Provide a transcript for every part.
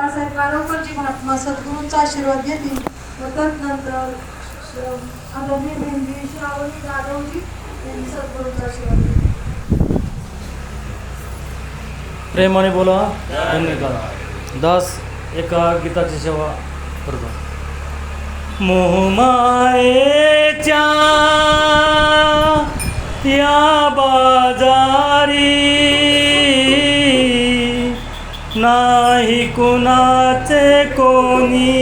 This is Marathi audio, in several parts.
बाळासाहेब गाडवकरजी महात्मा सद्गुरूंचा आशीर्वाद घेतील व तदनंतर आदरणीय बहिणी श्रावणी जाधवजी यांनी सद्गुरूंचा आशीर्वाद घेतील. प्रेमाने बोला. धन्यवाद. दास एका गीताची सेवा करतो. मोहमायेच्या या बाजारी नाही कुणाचे कोणी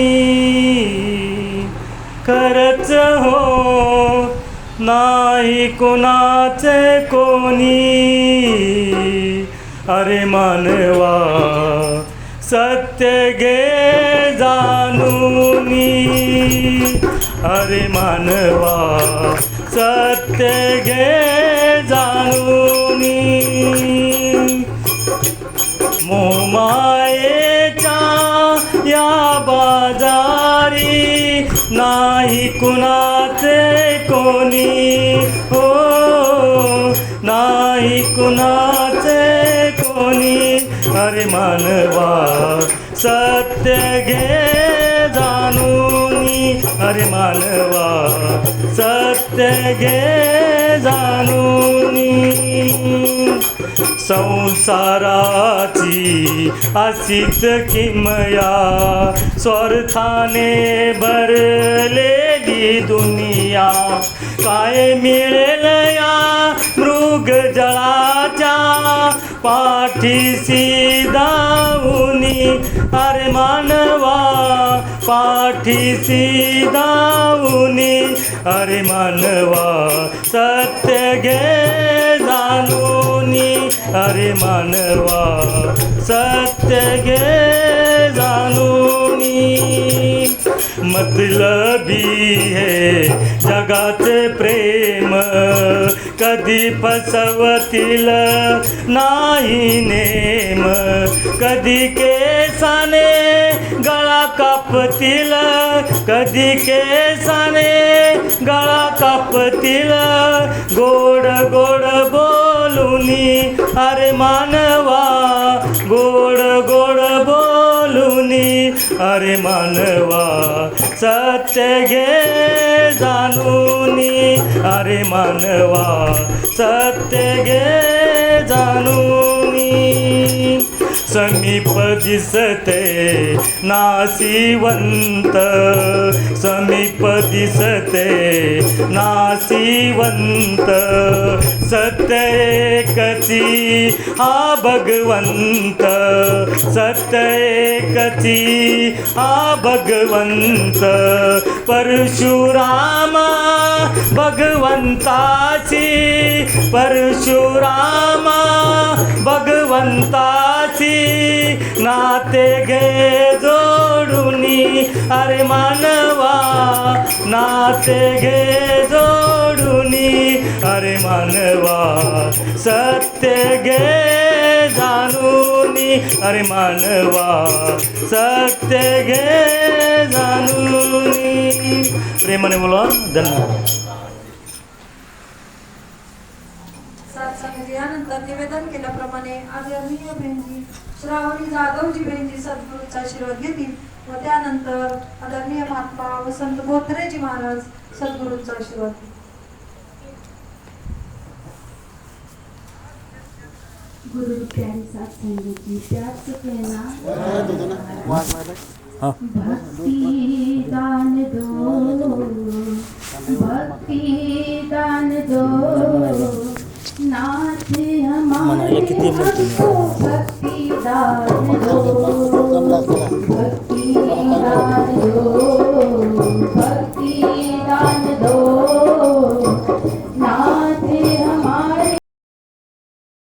खरच हो, नाही कुणाचे कोणी. अरे मानवा सत्य घे जाणूनी, अरे मानवा सत्य घे जाणूनी. मोहमायेच्या या बाजारी नाही कुणाचे कोणी हो, नाही कुणाचे कोणी. अरे मानवा सत्य घे जाणूनी, अरे मानवा सत्य घे जाणूनी. संसाराची अशीच किमया स्वार्थाने भरलेली दुनिया. काय मिळेल या मृग जळाच्या पाठीशी धावूनी. अरे मानवा पाठीशी धावूनी, अरे मानवा सत्य घे जाणूनी, अरे मानवा सत्य घे जाणूनी. मतलबी हे जगाचे प्रेम कधी फसवतील नाही नेम. कधी केसाने गळा कापतील, कधी केसाने गळा कापतील. गोड गोड बोलूनी, अरे मानवा गोड गोड बोलूनी, अरे मानवा सत्य घे जाणूनी, अरे मानवा सत्य घे जाणूनी. समीप दिसते नासिवंत, समीप दिसते नासिवंत. सत्य एकची हा भगवंत, सत्य एकची हा भगवंत. परशुरामा भगवंताची, परशुरामा भगवंताची. नाते घे जोडूनी, अरे मानवा नाते घे जोडूनी, अरे मानवा सत्य घे जाणूनी, अरे मानवा सत्य घे जाणूनी. प्रेमाने बोला. धन्यवाद. यानंतर निवेदन केल्याप्रमाणे आदरणीय बहिणी श्रावणी जाधवजी बहिणी सद्गुरूंचा आशीर्वाद घेतील व त्यानंतर आदरणीय महात्मा वसंत बोथरेजी महाराज सद्गुरूंचा आशीर्वाद घेतील. गुरु प्यारी साथ संगत जी प्यार से कहना, भक्ति दान दो, भक्ति दान दो, नाथ हमारे हमको भक्ति दान